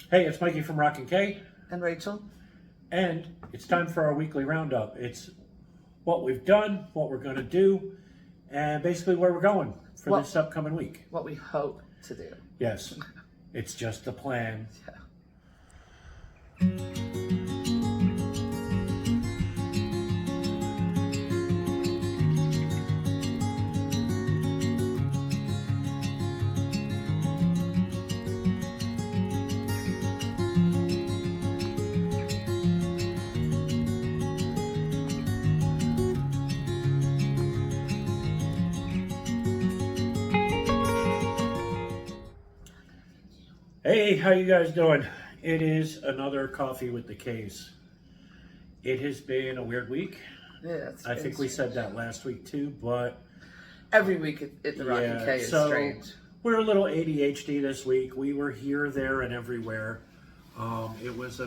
Hey, it's Mikey from Rock and K. And Rachel. And it's time for our weekly roundup. It's what we've done, what we're going to do, and basically where we're going for this upcoming week. What we hope to do. Yes, it's just a plan. Yeah. Hey, how you guys doing? It is another Coffee with the K's. It has been a weird week. Yeah, I think we said that last week too, but every week at the Rock and K is strange. We're a little ADHD this week. We were here, there, and everywhere. It was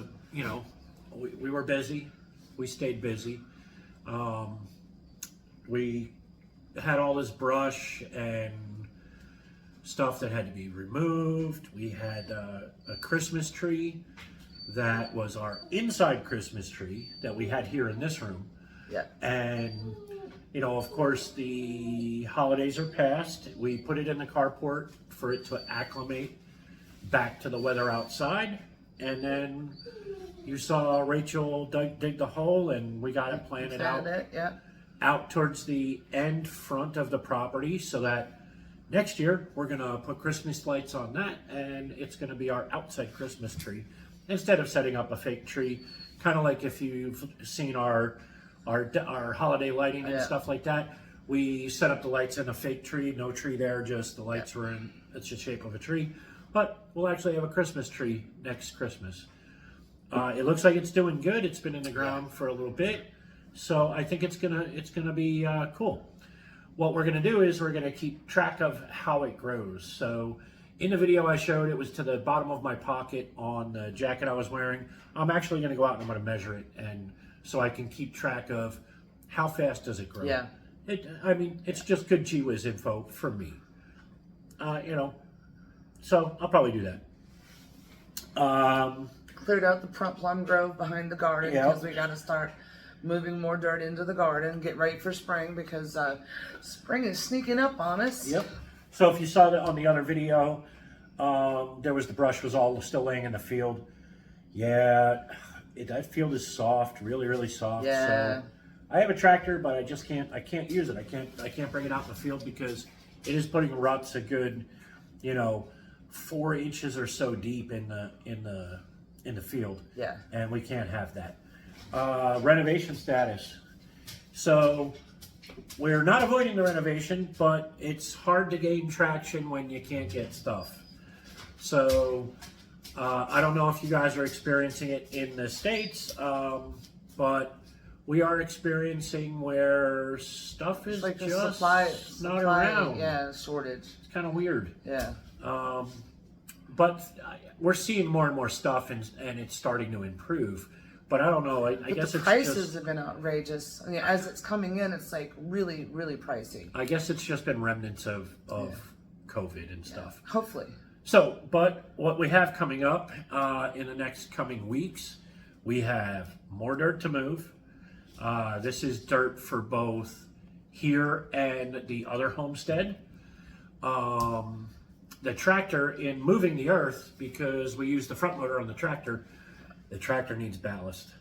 we were busy. We stayed busy. We had all this brush and stuff that had to be removed. We had a Christmas tree that was our inside Christmas tree that we had here in this room. Yeah. And, of course, the holidays are past. We put it in the carport for it to acclimate back to the weather outside. And then you saw Rachel dig the hole, and we got it planted out towards the end front of the property so that next year we're going to put Christmas lights on that, and it's going to be our outside Christmas tree instead of setting up a fake tree, kind of like if you've seen our holiday lighting and stuff like that. We set up the lights in a fake tree, no tree there, just the lights were in it's the shape of a tree. But we'll actually have a Christmas tree next Christmas. It looks like it's doing good. It's been in the ground for a little bit, so I think it's gonna be cool. What we're gonna do is we're gonna keep track of how it grows. So in the video I showed, it was to the bottom of my pocket on the jacket I was wearing. I'm actually gonna go out and I'm gonna measure it, and so I can keep track of how fast does it grow. Yeah. It's just good gee whiz info for me. So I'll probably do that. Cleared out the plum grove behind the garden because we got to start moving more dirt into the garden, get ready for spring because spring is sneaking up on us. Yep. So if you saw that on the other video, there was the brush was all still laying in the field. Yeah, that field is soft, really, really soft. Yeah. So I have a tractor, but I can't use it. I can't bring it out in the field because it is putting ruts a good, 4 inches or so deep in the field. Yeah. And we can't have that. Renovation status. So we're not avoiding the renovation, but it's hard to gain traction when you can't get stuff. So I don't know if you guys are experiencing it in the States, but we are experiencing where stuff is like the just supply around. Yeah, shortage. It's kind of weird. Yeah. But we're seeing more and more stuff, and it's starting to improve. But I don't know. I guess the prices have been outrageous. As it's coming in, it's like really, really pricey. I guess it's just been remnants of COVID and stuff. Hopefully. So, but what we have coming up in the next coming weeks, we have more dirt to move. This is dirt for both here and the other homestead. The tractor, in moving the earth, because we use the front loader on the tractor needs ballast.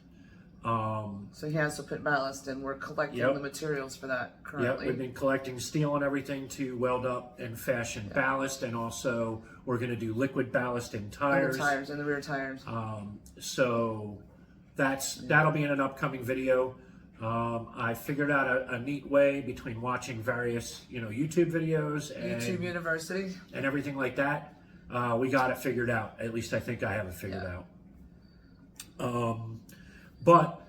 So he has to put ballast in. We're collecting the materials for that currently. We've been collecting steel and everything to weld up and fashion ballast, and also we're going to do liquid ballast in tires. In the rear tires. So that'll be in an upcoming video. I figured out a neat way between watching various, YouTube videos and YouTube University and everything like that. We got it figured out. At least I think I have it figured out. But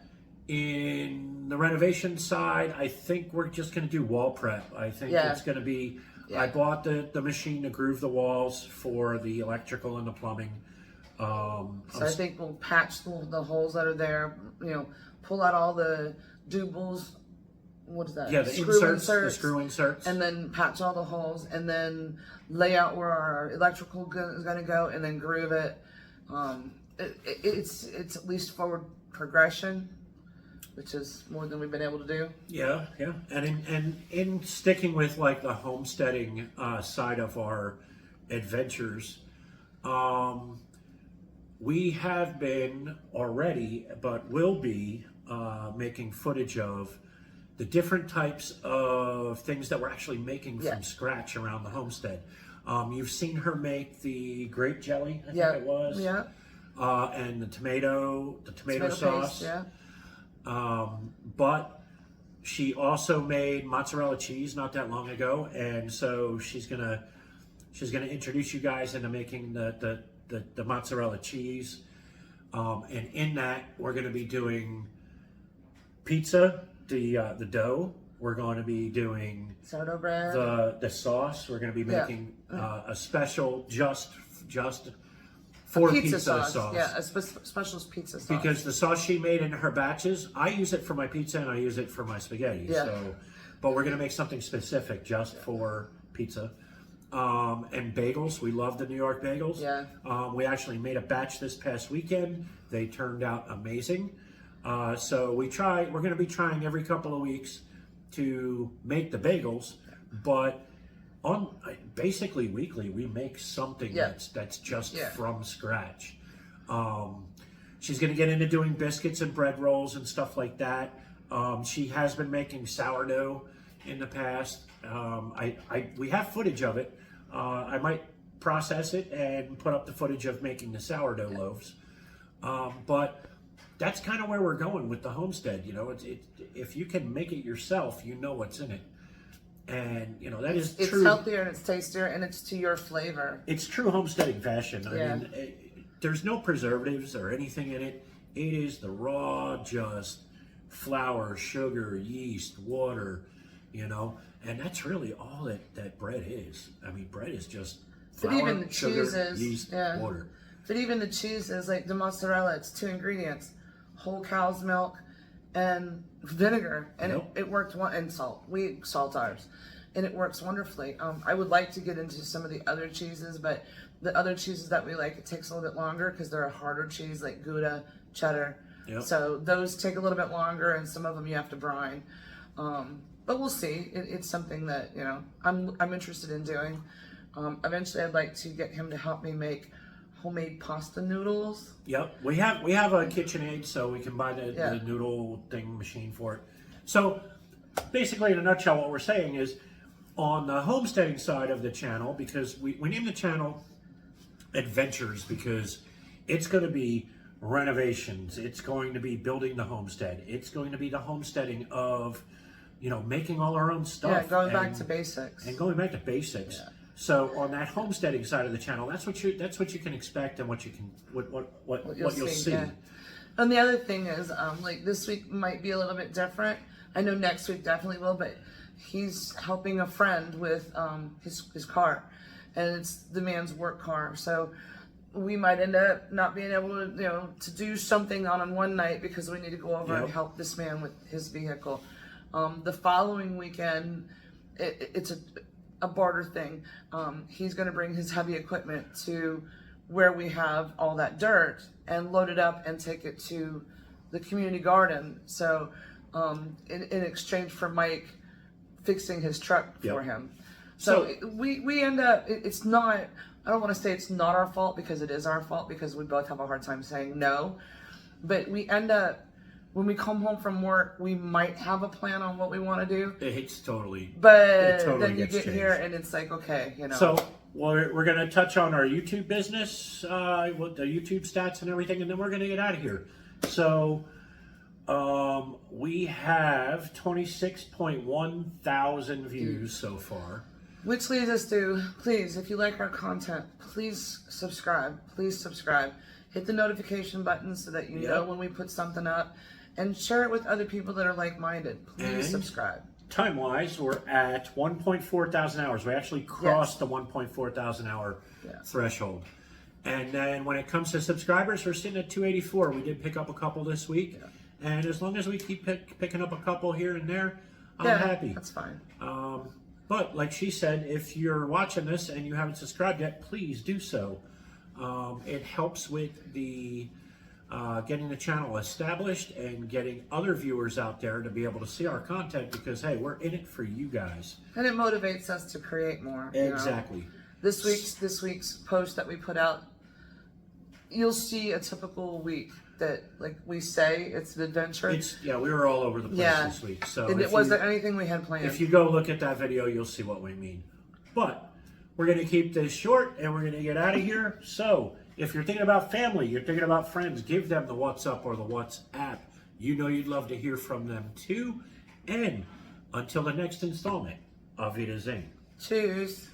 in the renovation side, I think we're just going to do wall prep. I think it's going to be. I bought the machine to groove the walls for the electrical and the plumbing. So I think we'll patch the holes that are there. Pull out all the doubles. What is that? Yeah, the screw inserts. And then patch all the holes, and then lay out where our electrical is going to go, and then groove it, It's at least forward progression, which is more than we've been able to do. Yeah, yeah. And in sticking with like the homesteading side of our adventures, we have been already, but will be making footage of the different types of things that we're actually making from scratch around the homestead. You've seen her make the grape jelly, I think it was. Yeah. And the tomato sauce. Paste, yeah. But she also made mozzarella cheese not that long ago, and so she's gonna introduce you guys into making the mozzarella cheese. And in that, we're gonna be doing pizza, the dough. We're going to be doing sourdough bread. The sauce. We're going to be making a special just for pizza sauce. Yeah, a special pizza sauce. Because the sauce she made in her batches, I use it for my pizza and I use it for my spaghetti. Yeah. So, but we're going to make something specific just for pizza. And bagels. We love the New York bagels. Yeah. We actually made a batch this past weekend. They turned out amazing. So we're going to be trying every couple of weeks to make the bagels, but on basically weekly we make something that's just from scratch. She's going to get into doing biscuits and bread rolls and stuff like that. She has been making sourdough in the past. We have footage of it. I might process it and put up the footage of making the sourdough loaves. But that's kind of where we're going with the homestead. You know, if you can make it yourself, you know what's in it. And, you know, that is true. It's healthier and it's tastier and it's to your flavor. It's true homesteading fashion. I mean, there's no preservatives or anything in it. It is the raw, just flour, sugar, yeast, water, you know. And that's really all that bread is. I mean, bread is just flour, even the sugar, cheeses, yeast, water. But even the cheeses, like the mozzarella, it's 2 ingredients: whole cow's milk and vinegar, and it worked and salt. We salt ours, and it works wonderfully. I would like to get into some of the other cheeses, but the other cheeses that we like, it takes a little bit longer because they're a harder cheese, like Gouda, cheddar. So those take a little bit longer, and some of them you have to brine. But we'll see. It's something that, you know, I'm interested in doing. Eventually, I'd like to get him to help me make homemade pasta noodles. Yep, we have a KitchenAid, so we can buy the noodle machine for it. So basically, in a nutshell, what we're saying is, on the homesteading side of the channel, because we named the channel Adventures because it's going to be renovations, it's going to be building the homestead, it's going to be the homesteading of, you know, making all our own stuff. Yeah, going back to basics. And going back to basics. Yeah. So on that homesteading side of the channel, that's what you can expect and what you'll see. Yeah. And the other thing is, like this week might be a little bit different. I know next week definitely will, but he's helping a friend with his car, and it's the man's work car. So we might end up not being able to, you know, to do something on one night because we need to go over and help this man with his vehicle. The following weekend, it's a barter thing. He's going to bring his heavy equipment to where we have all that dirt and load it up and take it to the community garden. So in exchange for Mike fixing his truck for him. So we end up, it's not, I don't want to say it's not our fault because it is our fault because we both have a hard time saying no. But we end up, when we come home from work, we might have a plan on what we want to do. It's totally, but then you get here and it's like, okay, you know. So we're going to touch on our YouTube business, with the YouTube stats and everything, and then we're going to get out of here. So we have 26.1 thousand views so far. Which leads us to, please, if you like our content, please subscribe. Please subscribe. Hit the notification button so that you know when we put something up. And share it with other people that are like-minded. Please subscribe. Time-wise, we're at 1.4 thousand hours. We actually crossed the 1.4 thousand hour threshold. And then when it comes to subscribers, we're sitting at 284. We did pick up a couple this week. And as long as we keep picking up a couple here and there, I'm happy. That's fine. But like she said, if you're watching this and you haven't subscribed yet, please do so. It helps with the getting the channel established and getting other viewers out there to be able to see our content, because hey, we're in it for you guys. And it motivates us to create more. You know? Exactly. This week's post that we put out, you'll see a typical week that, like we say, it's an adventure. We were all over the place this week. So and it wasn't anything we had planned. If you go look at that video, you'll see what we mean. But we're going to keep this short and we're going to get out of here. So if you're thinking about family, you're thinking about friends, give them the WhatsApp or the WhatsApp. You know you'd love to hear from them too. And until the next installment, Auf Wiedersehen. Cheers.